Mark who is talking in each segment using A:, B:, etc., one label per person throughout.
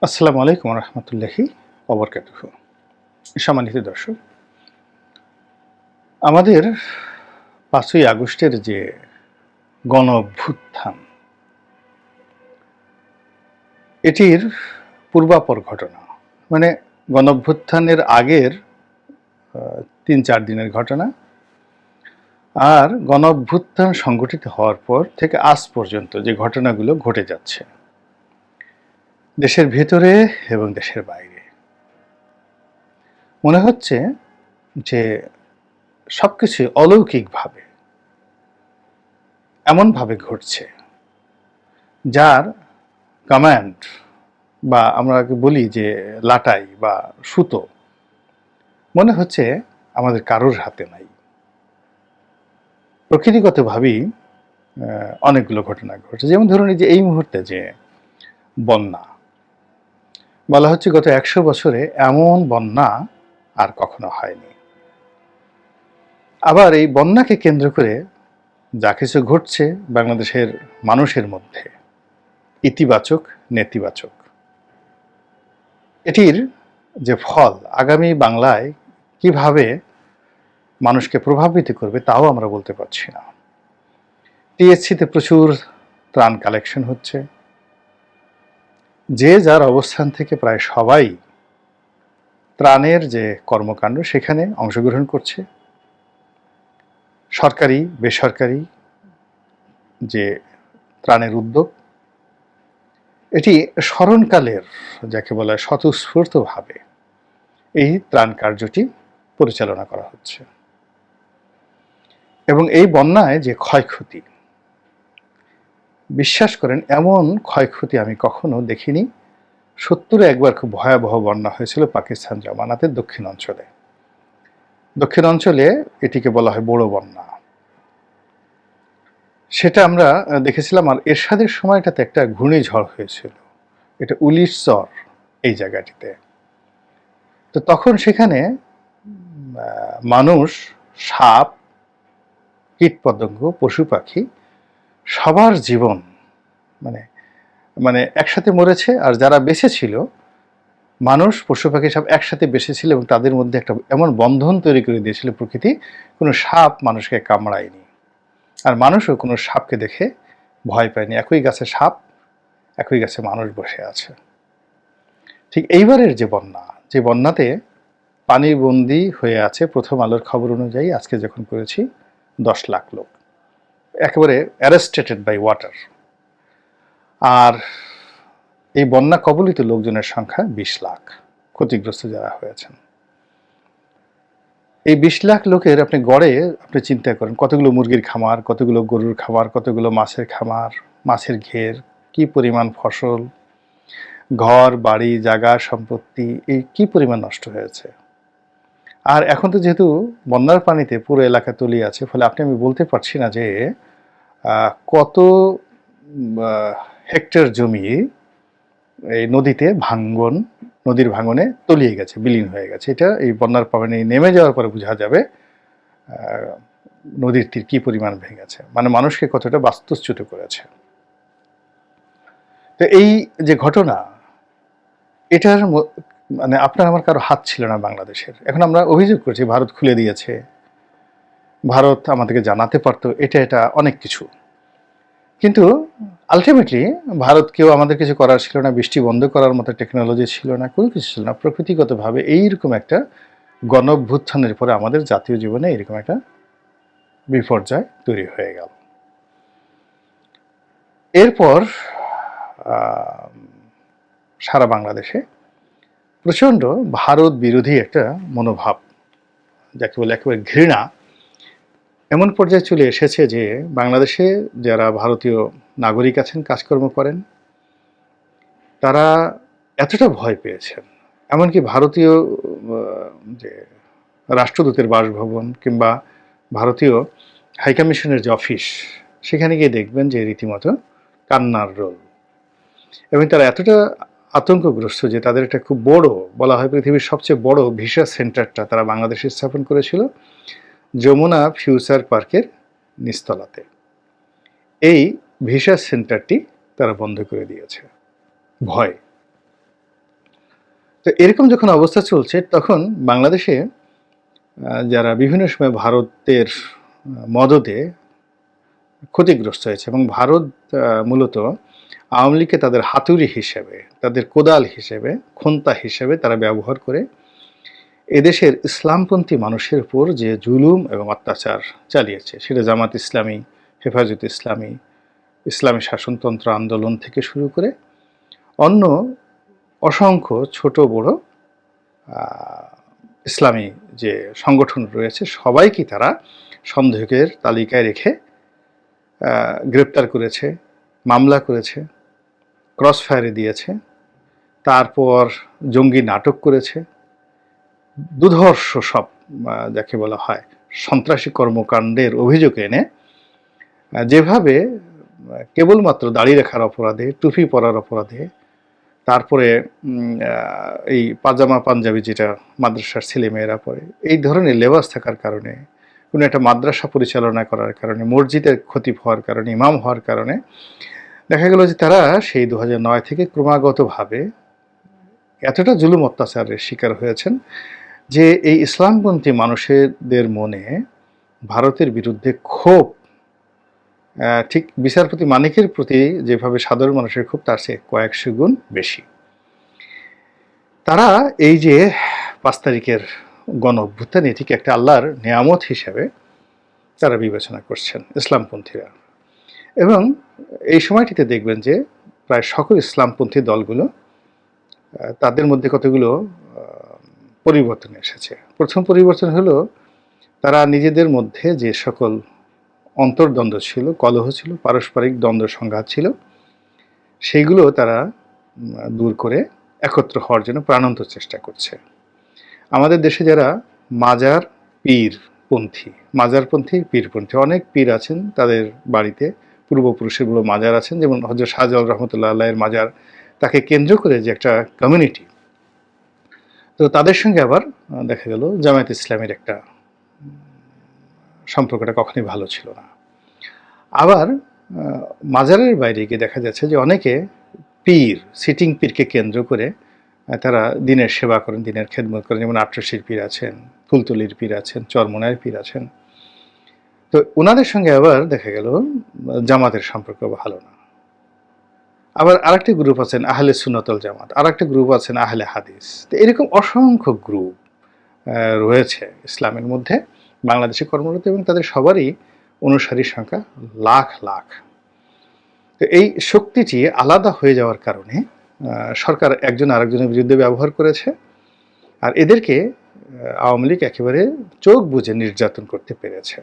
A: আসসালামু আলাইকুম রহমতুল্লাহি ওবরকাতুহু। সম্মানিত দর্শক, আমাদের ৫ই আগস্টের যে গণ অভ্যুত্থান, এটির পূর্বাপর ঘটনা, মানে গণ অভ্যুত্থানের আগের ৩-৪ দিনের ঘটনা, আর গণ অভ্যুত্থান সংগঠিত হওয়ার পর থেকে আজ পর্যন্ত যে ঘটনাগুলো ঘটে যাচ্ছে দেশের ভেতরে এবং দেশের বাইরে, মনে হচ্ছে যে সবকিছু অলৌকিকভাবে এমনভাবে ঘটছে যার কমান্ড, বা আমরা বলি যে লাটাই বা সুতো, মনে হচ্ছে আমাদের কারোর হাতে নাই। প্রকৃতিগতভাবেই অনেকগুলো ঘটনা ঘটছে। যেমন ধরুন, এই যে এই মুহূর্তে যে বন্যা, বলা হচ্ছে গত ১০০ বছরে এমন বন্যা আর কখনো হয়নি। আবার এই বন্যাকে কেন্দ্র করে যা কিছু ঘটছে বাংলাদেশের মানুষের মধ্যে, ইতিবাচক নেতিবাচক, এটির যে ফল আগামী বাংলায় কিভাবে মানুষকে প্রভাবিত করবে তাও আমরা বলতে পারছি না। টিএসসিতে প্রচুর ত্রাণ কালেকশন হচ্ছে, যে যার অবস্থান থেকে প্রায় সবাই ত্রাণের যে কর্মকাণ্ড সেখানে অংশগ্রহণ করছে। সরকারি বেসরকারি যে ত্রাণের উদ্যোগ, এটি স্মরণকালের, যাকে বলা হয়, স্বতঃস্ফূর্তভাবে এই ত্রাণ কার্যটি পরিচালনা করা হচ্ছে। এবং এই বন্যায় যে ক্ষয়ক্ষতি, বিশ্বাস করেন এমন ক্ষয়ক্ষতি আমি কখনো দেখিনি। ৭০-এ একবার খুব ভয়াবহ বন্যা হয়েছিল পাকিস্তান জামানাতের দক্ষিণ অঞ্চলে এটিকে বলা হয় বড় বন্যা। সেটা আমরা দেখেছিলাম। আর এরশাদের সময়টাতে একটা ঘূর্ণিঝড় হয়েছিল, এটা উলিশচর এই জায়গাটিতে। তো তখন সেখানে মানুষ, সাপ, কীটপতঙ্গ, পশু পাখি, সবার জীবন মানে মানে একসাথে মরেছে। আর যারা বেঁচে ছিল, মানুষ, পশু পাখি সব একসাথে বেঁচে ছিল, এবং তাদের মধ্যে একটা এমন বন্ধন তৈরি করে দিয়েছিল প্রকৃতি, কোনো সাপ মানুষকে কামড়ায়নি, আর মানুষও কোনো সাপকে দেখে ভয় পায়নি। একই গাছে সাপ, একই গাছে মানুষ বসে আছে। ঠিক এইবারের যে বন্যা, যে বন্যাতে পানিবন্দী হয়ে আছে, প্রথম আলোর খবর অনুযায়ী আজকে যখন করেছি, 10 লাখ লোক একেবারে অ্যারেস্টেটেড বাই ওয়াটার। আর এই বন্যা কবলিত লোকজনের সংখ্যা 20 লাখ, ক্ষতিগ্রস্ত যারা হয়েছেন। এই 20 লাখ লোকের আপনি গড়ে আপনি চিন্তা করেন কতগুলো মুরগির খামার, কতগুলো গরুর খামার, কতগুলো মাছের খামার, মাছের ঘের, কি পরিমাণ ফসল, ঘর বাড়ি, জায়গা সম্পত্তি, এই কি পরিমাণ নষ্ট হয়েছে। আর এখন তো যেহেতু বন্যার পানিতে পুরো এলাকা তলিয়ে আছে, ফলে আমি বলতে পারছি না যে কত হেক্টর জমি এই নদীর ভাঙনে তলিয়ে গেছে, বিলীন হয়ে গেছে। এটা এই বন্যার পানি নেমে যাওয়ার পরে বোঝা যাবে নদীর তীর কি পরিমাণ ভেঙেছে, মানে মানুষকে কতটা বাস্তুচ্যুত করেছে। তো এই যে ঘটনা, এটার মানে আপনার আমার কারো হাত ছিল না বাংলাদেশের। এখন আমরা অভিযোগ করছি ভারত খুলে দিয়েছে, ভারত আমাদেরকে জানাতে পারতো, এটা অনেক কিছু। কিন্তু আলটিমেটলি ভারতকেও আমাদের কিছু করার ছিল না, বৃষ্টি বন্ধ করার মতো টেকনোলজি ছিল না, কোনো কিছু ছিল না। প্রকৃতিগতভাবে এইরকম একটা গণ অভ্যুত্থানের পরে আমাদের জাতীয় জীবনে এরকম একটা বিপর্যয় তৈরি হয়ে গেল। এরপর সারা বাংলাদেশে প্রচণ্ড ভারত বিরোধী একটা মনোভাব, যাকে বলে একেবারে ঘৃণা, এমন পর্যায়ে চলে এসেছে যে বাংলাদেশে যারা ভারতীয় নাগরিক আছেন, কাজকর্ম করেন, তারা এতটা ভয় পেয়েছেন, এমনকি ভারতীয় যে রাষ্ট্রদূতের বাসভবন কিংবা ভারতীয় হাইকমিশনের যে অফিস, সেখানে গিয়ে দেখবেন যে রীতিমতো কান্নার রোল। এবং তারা এতটা আতঙ্কগ্রস্ত যে তাদের একটা খুব বড়, বলা হয় পৃথিবীর সবচেয়ে বড় ভিসা সেন্টারটা তারা বাংলাদেশে স্থাপন করেছিল যমুনা ফিউচার পার্কের নিচতলাতে। এই ভিসা সেন্টারটি তারা বন্ধ করে দিয়েছে ভয়। তো এরকম যখন অবস্থা চলছে তখন বাংলাদেশে যারা বিভিন্ন সময় ভারতের মদদে ক্ষতিগ্রস্ত হয়েছে এবং ভারত মূলত আওয়ামী লীগকে তাদের হাতুড়ি হিসেবে, তাদের কোদাল হিসেবে, খোন্তা হিসেবে তারা ব্যবহার করে এদেশের ইসলামপন্থী মানুষের উপর যে জুলুম এবং অত্যাচার চালিয়েছে, সেটা জামাত ইসলামী, হেফাজত ইসলামী, ইসলামী শাসনতন্ত্র আন্দোলন থেকে শুরু করে অন্য অসংখ্য ছোট বড় ইসলামী যে সংগঠন রয়েছে সবাইকে তারা সন্দেহের তালিকায় রেখে গ্রেপ্তার করেছে, মামলা করেছে, ক্রস ফায়ারে দিয়েছে, তারপর জঙ্গি নাটক করেছে, দুধর্ষ সব যাকে বলা হয় সন্ত্রাসী কর্মকাণ্ডের অভিযোগ এনে যেভাবে কেবলমাত্র দাড়ি রাখার অপরাধে, টুপি পরার অপরাধে, তারপরে এই পাজামা পাঞ্জাবি যেটা মাদ্রাসার ছেলেমেয়েরা পরে, এই ধরনের লেবাস থাকার কারণে, কোনো একটা মাদ্রাসা পরিচালনা করার কারণে, মসজিদের খতিব হওয়ার কারণে, ইমাম হওয়ার কারণে দেখা গেল যে তারা সেই 2009 থেকে ক্রমাগতভাবে এতটা জুলুম অত্যাচারের শিকার হয়েছেন যে এই ইসলামপন্থী মানুষদের মনে ভারতের বিরুদ্ধে ক্ষোভ ঠিক বিচারপতি মানিকের প্রতি যেভাবে সাধারণ মানুষের ক্ষোভ তার চেয়ে কয়েকশো গুণ বেশি। তারা এই যে 5 তারিখের গণ অভ্যুত্থান এটিকে একটা আল্লাহর নেয়ামত হিসেবে তারা বিবেচনা করছেন ইসলামপন্থীরা, এবং এই সময়টিতে দেখবেন যে প্রায় সকল ইসলামপন্থী দলগুলো তাদের মধ্যে কতগুলো পরিবর্তন এসেছে। প্রথম পরিবর্তন হলো তারা নিজেদের মধ্যে যে সকল অন্তর্দ্বন্দ্ব ছিল, কলহ ছিল, পারস্পরিক দ্বন্দ্ব সংঘাত ছিল, সেইগুলো তারা দূর করে একত্র হওয়ার জন্য প্রাণান্ত চেষ্টা করছে। আমাদের দেশে যারা মাজার পীরপন্থী, মাজারপন্থী, পীরপন্থী, অনেক পীর আছেন, তাদের বাড়িতে পূর্বপুরুষেরগুলো মাজার আছেন, যেমন হযরত শাহজালাল রহমতুল্লাহ আলাইয়ের মাজার, তাকে কেন্দ্র করে যে একটা কমিউনিটি। তো তাদের সঙ্গে আবার দেখা গেল জামায়াত ইসলামের একটা সম্পর্কটা কখনোই ভালো ছিল না। আবার মাজারের বাইরে গিয়ে দেখা যাচ্ছে যে অনেকে পীর, সিটিং পীরকে কেন্দ্র করে তারা দিনের সেবা করেন, দিনের খেদমত করেন, যেমন আট্রসির পীর আছেন, ফুলতলির পীর আছেন, চরমোনাইয়ের পীর আছেন। তো ওনাদের সঙ্গে আবার দেখা গেল জামাতের সম্পর্ক ভালো না। আবার আরেকটি গ্রুপ আছেন আহলে সুন্নাতুল জামাত, আরেকটি গ্রুপ আছেন আহলে হাদিস। তো এরকম অসংখ্য গ্রুপ রয়েছে ইসলামের মধ্যে বাংলাদেশে কর্মরত, এবং তাদের সবারই অনুসারীর সংখ্যা লাখ লাখ। তো এই শক্তিটি আলাদা হয়ে যাওয়ার কারণে সরকার একজন আরেকজনের বিরুদ্ধে ব্যবহার করেছে, আর এদেরকে আওয়ামী লীগ একেবারে চোখ বুজে নির্যাতন করতে পেরেছে।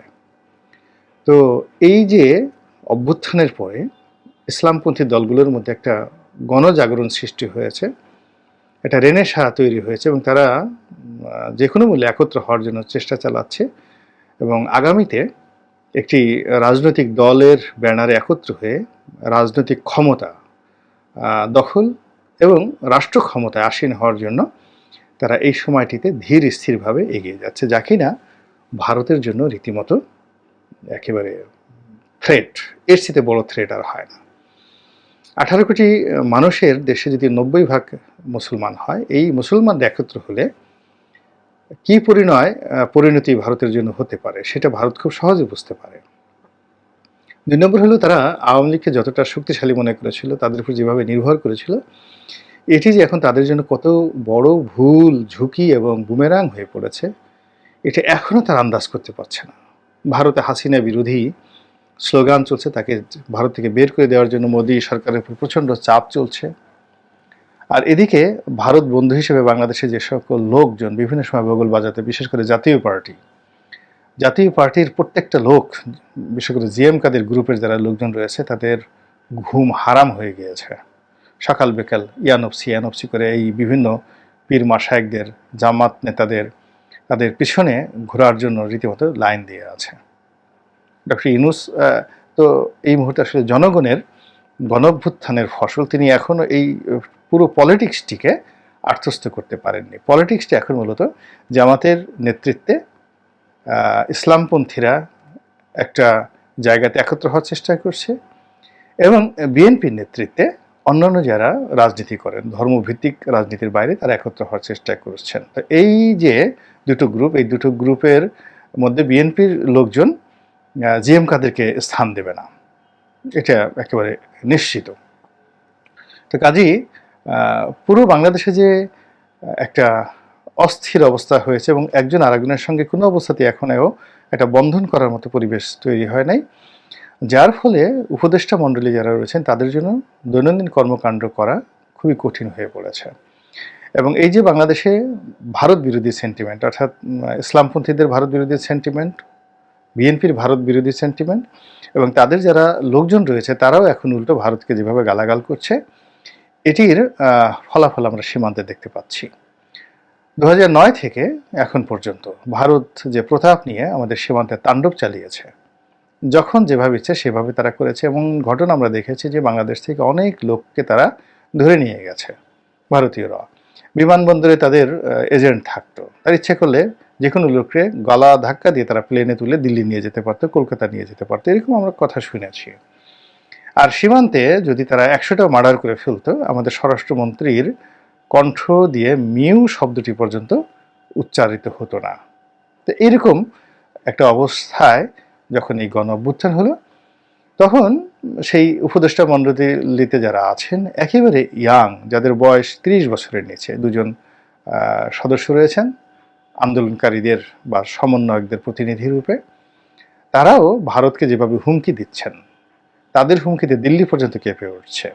A: তো এই যে অভ্যুত্থানের পরে ইসলামপন্থী দলগুলোর মধ্যে একটা গণজাগরণ সৃষ্টি হয়েছে, একটা রেনেসাঁ তৈরি হয়েছে, এবং তারা যে কোনো মূল্যে একত্র হওয়ার জন্য চেষ্টা চালাচ্ছে, এবং আগামীতে একটি রাজনৈতিক দলের ব্যানারে একত্র হয়ে রাজনৈতিক ক্ষমতা দখল এবং রাষ্ট্র ক্ষমতায় আসীন হওয়ার জন্য তারা এই সময়টিতে ধীর স্থিরভাবে এগিয়ে যাচ্ছে, যা কিনা ভারতের জন্য রীতিমতো একেবারে থ্রেট, এর চেয়ে বড় থ্রেট আর হয় না। 18 কোটি মানুষের দেশে যদি 90% মুসলমান হয়, এই মুসলমানরা একত্র হলে কি পরিণতি ভারতের জন্য হতে পারে সেটা ভারত খুব সহজে বুঝতে পারে। 2 নম্বর হলো তারা আওয়ামী লীগকে যতটা শক্তিশালী মনে করেছিল, তাদের উপর যেভাবে নির্ভর করেছিল, এটি যে এখন তাদের জন্য কত বড় ভুল, ঝুঁকি এবং বুমেরাং হয়ে পড়েছে, এটা এখনও তারা আন্দাজ করতে পারছে না। ভারতে হাসিনা বিরোধী স্লোগান চলছে, তাকে ভারত থেকে বের করে দেওয়ার জন্য মোদী সরকারের উপর প্রচণ্ড চাপ চলছে। আর এদিকে ভারত বন্ধু হিসেবে বাংলাদেশে যে সকল লোকজন বিভিন্ন সময় বগল বাজাতে, বিশেষ করে জাতীয় পার্টির প্রত্যেকটা লোক, বিশেষ করে জিএম কাদের গ্রুপের যারা লোকজন রয়েছে, তাদের ঘুম হারাম হয়ে গিয়েছে। সকাল বিকাল ইয়ানফসি করে এই বিভিন্ন পীর মাশায়েখদের, জামাত নেতাদের, তাদের পিছনে ঘোরার জন্য রীতিমতো লাইন দিয়ে আছে। ডক্টর ইউনূস তো এই মুহূর্তে আসলে জনগণের গণঅভ্যুত্থানের ফসল, তিনি এখনও এই পুরো পলিটিক্সটিকে আত্মস্থ করতে পারেননি। পলিটিক্সটি এখন মূলত জামাতের নেতৃত্বে ইসলামপন্থীরা একটা জায়গাতে একত্র হওয়ার চেষ্টা করছে, এবং বিএনপির নেতৃত্বে অন্যান্য যারা রাজনীতি করেন, ধর্মভিত্তিক রাজনীতির বাইরে তারা একত্র হওয়ার চেষ্টা করছেন। তো এই যে দুটো গ্রুপ, এই দুটো গ্রুপের মধ্যে বিএনপির লোকজন জিএম কাদেরকে স্থান দেবে না, এটা একেবারে নিশ্চিত। তো কাজেই পুরো বাংলাদেশে যে একটা অস্থির অবস্থা হয়েছে এবং একজন আরেকজনের সঙ্গে কোনো অবস্থাতে এখনও একটা বন্ধন করার মতো পরিবেশ তৈরি হয় নাই, যার ফলে উপদেষ্টা মণ্ডলী যারা রয়েছেন তাদের জন্য দৈনন্দিন কর্মকাণ্ড করা খুবই কঠিন হয়ে পড়েছে। এবং এই যে বাংলাদেশে ভারত বিরোধী সেন্টিমেন্ট, অর্থাৎ ইসলামপন্থীদের ভারত বিরোধী সেন্টিমেন্ট, বিএনপির ভারত বিরোধী সেন্টিমেন্ট, এবং তাদের যারা লোকজন রয়েছে তারাও এখন উল্টো ভারতকে যেভাবে গালাগাল করছে, এটির ফলাফল আমরা সীমান্তে দেখতে পাচ্ছি। 2009 থেকে এখন পর্যন্ত ভারত যে প্রতাপ নিয়ে আমাদের সীমান্তে তাণ্ডব চালিয়েছে, যখন যেভাবে ইচ্ছে সেভাবে তারা করেছে। এবং ঘটনা আমরা দেখেছি যে বাংলাদেশ থেকে অনেক লোককে তারা ধরে নিয়ে গেছে ভারতীয়রা। বিমানবন্দরে তাদের এজেন্ট থাকতো, তার ইচ্ছে করলে যে কোনো লোককে গলা ধাক্কা দিয়ে তারা প্লেনে তুলে দিল্লি নিয়ে যেতে পারতো, কলকাতা নিয়ে যেতে পারতো, এরকম আমরা কথা শুনেছি। আর সীমান্তে যদি তারা 100টা মার্ডার করে ফেলতো, আমাদের স্বরাষ্ট্রমন্ত্রীর কণ্ঠ দিয়ে মিউ শব্দটি পর্যন্ত উচ্চারিত হতো না। তো এরকম একটা অবস্থায় যখন এই গণ অভ্যুত্থান হলো, তখন সেই উপদেষ্টা মণ্ডলীতে যারা আছেন একেবারে ইয়াং, যাদের বয়স 30 বছরের নিচে, দুজন সদস্য রয়েছেন আন্দোলনকারীদের বা সমন্বয়কদের প্রতিনিধি রূপে, তারাও ভারতকে যেভাবে হুমকি দিচ্ছেন, তাদের হুমকিতে দিল্লি পর্যন্ত কেঁপে উঠছে।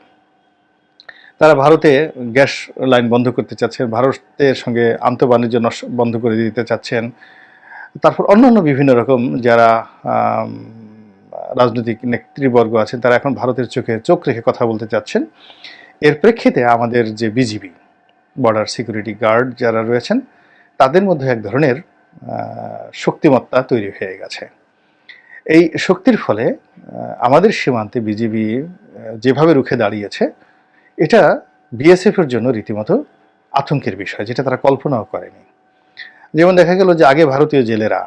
A: তারা ভারতে গ্যাস লাইন বন্ধ করতে চাচ্ছেন, ভারতের সঙ্গে আন্তঃবাণিজ্য বন্ধ করে দিতে চাচ্ছেন। তারপর অন্যান্য বিভিন্ন রকম যারা রাজনৈতিক নেতৃবর্গ আছেন তারা এখন ভারতের চোখে চোখ রেখে কথা বলতে চাচ্ছেন। এর প্রেক্ষিতে আমাদের যে বিজিবি, বর্ডার সিকিউরিটি গার্ড যারা রয়েছেন, তাদের মধ্যে এক ধরনের শক্তিমত্তা তৈরি হয়ে গেছে। এই শক্তির ফলে আমাদের সীমান্তে বিজিবি যেভাবে রুখে দাঁড়িয়েছে, এটা বিএসএফের জন্য রীতিমতো আতঙ্কের বিষয়, যেটা তারা কল্পনাও করেনি। যেমন দেখা গেল যে আগে ভারতীয় জেলেরা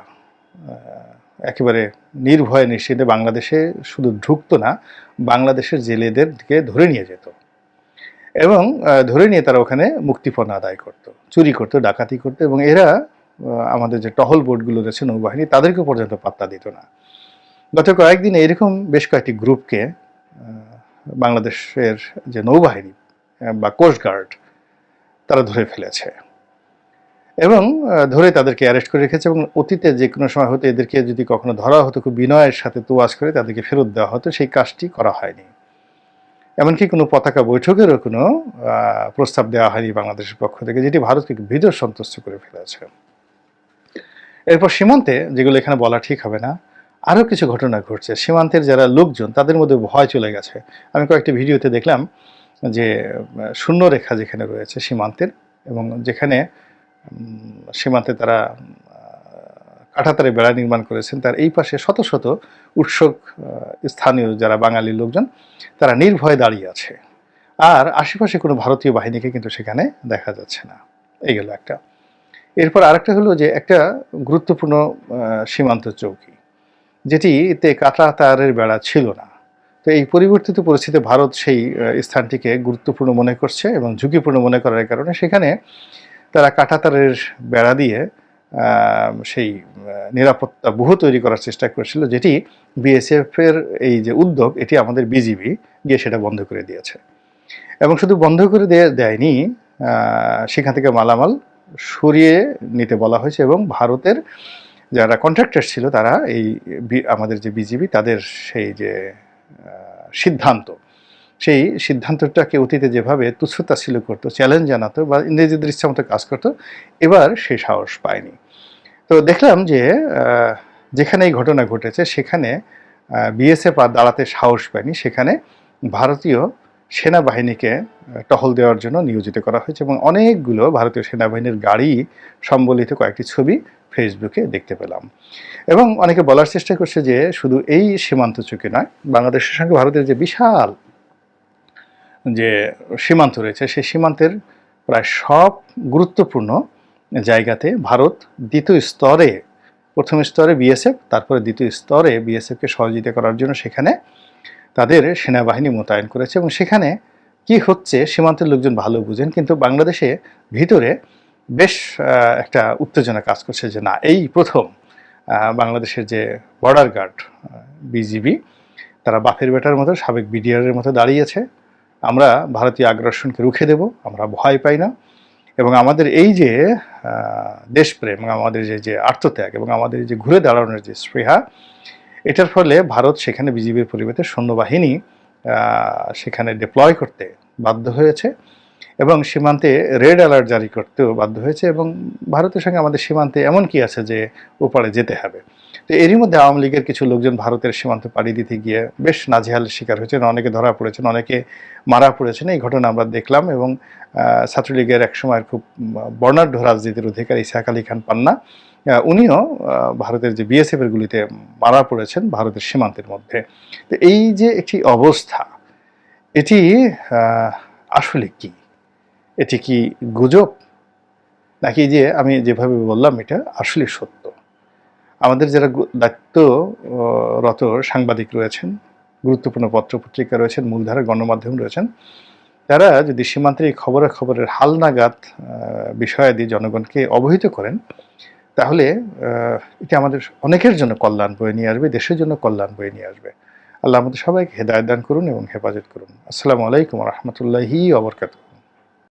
A: একেবারে নির্ভয়ে নিশ্চিন্তে বাংলাদেশে শুধু ঢুকতো না, বাংলাদেশের জেলেদেরকে ধরে নিয়ে যেত এবং ধরে নিয়ে তারা ওখানে মুক্তিপণ আদায় করত, চুরি করত, ডাকাতি করত, এবং এরা আমাদের যে টহল বোটগুলো রয়েছে নৌবাহিনী, তাদেরকে পর্যন্ত পাত্তা দিত না। গত কয়েকদিনে এরকম বেশ কয়েকটি গ্রুপকে বাংলাদেশের যে নৌবাহিনী বা কোস্টগার্ড তারা ধরে ফেলেছে এবং ধরে তাদেরকে অ্যারেস্ট করে রেখেছে। এবং অতীতে যে কোনো সময় হতো এদেরকে যদি কখনো ধরা হতো, খুব বিনয়ের সাথে তোয়াজ করে তাদেরকে ফেরত দেওয়া হতো, সেই কাজটি করা হয়নি। এমনকি কোনো পতাকা বৈঠকেরও কোনো প্রস্তাব দেওয়া হয়নি বাংলাদেশের পক্ষ থেকে, যেটি ভারতকে ভীত সন্তুষ্ট করে ফেলেছে। এরপর সীমান্তে, যেগুলো এখানে বলা ঠিক হবে না, আরও কিছু ঘটনা ঘটছে। সীমান্তের যারা লোকজন তাদের মধ্যে ভয় চলে গেছে। আমি কয়েকটি ভিডিওতে দেখলাম যে শূন্য রেখা যেখানে রয়েছে সীমান্তের, এবং যেখানে সীমান্তে তারা কাঁটাতারে বেড়া নির্মাণ করেছেন, তার এই পাশে শত শত উৎসুক স্থানীয় যারা বাঙালি লোকজন, তারা নির্ভয়ে দাঁড়িয়ে আছে। আর আশেপাশে কোনো ভারতীয় বাহিনীকে কিন্তু সেখানে দেখা যাচ্ছে না। এই গেল একটা। এরপর আরেকটা হলো যে একটা গুরুত্বপূর্ণ সীমান্ত চৌকি, যেটিতে কাঁটাতারের বেড়া ছিল না। তো এই পরিবর্তিত পরিস্থিতিতে ভারত সেই স্থানটিকে গুরুত্বপূর্ণ মনে করছে এবং ঝুঁকিপূর্ণ মনে করার কারণে সেখানে তারা কাঁটাতারের বেড়া দিয়ে সেই নিরাপত্তা ব্যূহ তৈরি করার চেষ্টা করেছিল, যেটি বিএসএফের এই যে উদ্যোগ, এটি আমাদের বিজিবি গিয়ে সেটা বন্ধ করে দিয়েছে। এবং শুধু বন্ধ করে দেয়নি, সেখান থেকে মালামাল সরিয়ে নিতে বলা হয়েছে। এবং ভারতের যারা কন্ট্রাক্টর ছিল তারা এই আমাদের যে বিজিবি, তাদের সেই যে সিদ্ধান্ত, সেই সিদ্ধান্তটাকে অতীতে যেভাবে তুচ্ছতাচ্ছিল্য করতো, চ্যালেঞ্জ জানাতো বা ইংরেজিদের ইচ্ছা মতো কাজ করতো, এবার সে সাহস পায়নি। তো দেখলাম যে যেখানে এই ঘটনা ঘটেছে সেখানে বিএসএফ আর দাঁড়াতে সাহস পায়নি, সেখানে ভারতীয় সেনাবাহিনীকে টহল দেওয়ার জন্য নিয়োজিত করা হয়েছে এবং অনেকগুলো ভারতীয় সেনাবাহিনীর গাড়ি সম্বলিত কয়েকটি ছবি ফেসবুকে দেখতে পেলাম। এবং অনেকে বলার চেষ্টা করছে যে শুধু এই সীমান্ত চুক্তি নয়, বাংলাদেশের সঙ্গে ভারতের যে বিশাল যে সীমান্ত রয়েছে, সেই সীমান্তের প্রায় সব গুরুত্বপূর্ণ জায়গাতে ভারত দ্বিতীয় স্তরে, প্রথম স্তরে বিএসএফ, তারপরে দ্বিতীয় স্তরে বিএসএফকে সহযোগিতা করার জন্য সেখানে তাদের সেনাবাহিনী মোতায়েন করেছে। এবং সেখানে কি হচ্ছে সীমান্তের লোকজন ভালো বুঝেন, কিন্তু বাংলাদেশে ভিতরে বেশ একটা উত্তেজনা কাজ করছে যে না, এই প্রথম বাংলাদেশের যে বর্ডার গার্ড বিজিবি, তারা বাপের বেটার মতো সাবেক বিডিআরের মতো দাঁড়িয়েছে। আমরা ভারতীয় আগ্রাসনকে রুখে দেব, আমরা ভয় পাই না। এবং আমাদের এই যে দেশপ্রেম, আমাদের যে আত্মত্যাগ এবং আমাদের যে ঘুরে দাঁড়ানোর যে স্পৃহা, এটার ফলে ভারত সেখানে বিজিবির পরিবর্তে সৈন্যবাহিনী সেখানে ডিপ্লয় করতে বাধ্য হয়েছে এবং সীমান্তে রেড অ্যালার্ট জারি করতেও বাধ্য হয়েছে। এবং ভারতের সঙ্গে আমাদের সীমান্তে এমন কি আছে যে ওপারে যেতে হবে। তো এরই মধ্যে আওয়ামী লীগের কিছু লোকজন ভারতের সীমান্ত পাড়ি দিতে গিয়ে বেশ নাজেহালের শিকার হয়েছেন, অনেকে ধরা পড়েছেন, অনেকে মারা পড়েছেন। এই ঘটনা আমরা দেখলাম। এবং ছাত্রলীগের এক সময়ের খুব বর্ণাঢ্য রাজনীতির অধিকারী ইসহাক আলী খান পান্না, উনিও ভারতের যে বিএসএফ এর গুলিতে মারা পড়েছেন ভারতের সীমান্তের মধ্যে। তো এই যে একটি অবস্থা, এটি আসলে কি? এটি কি গুজব, নাকি যে আমি যেভাবে বললাম এটা আসলে সত্য? আমাদের যারা দায়িত্বরত সাংবাদিক রয়েছেন, গুরুত্বপূর্ণ পত্রপত্রিকা রয়েছেন, মূলধারার গণমাধ্যম রয়েছেন, তারা যদি সীমান্তের এই খবরের হালনাগাদ বিষয়াদি জনগণকে অবহিত করেন, তাহলে এটা আমাদের অনেকের জন্য কল্যাণ বয়ে নিয়ে আসবে, দেশের জন্য কল্যাণ বয়ে নিয়ে আসবে। আল্লাহ আমাদের সবাইকে হেদায়েত দান করুন এবং হেফাজত করুন। আসসালামু আলাইকুম ওয়া রাহমাতুল্লাহি ওয়া বারাকাতুহু।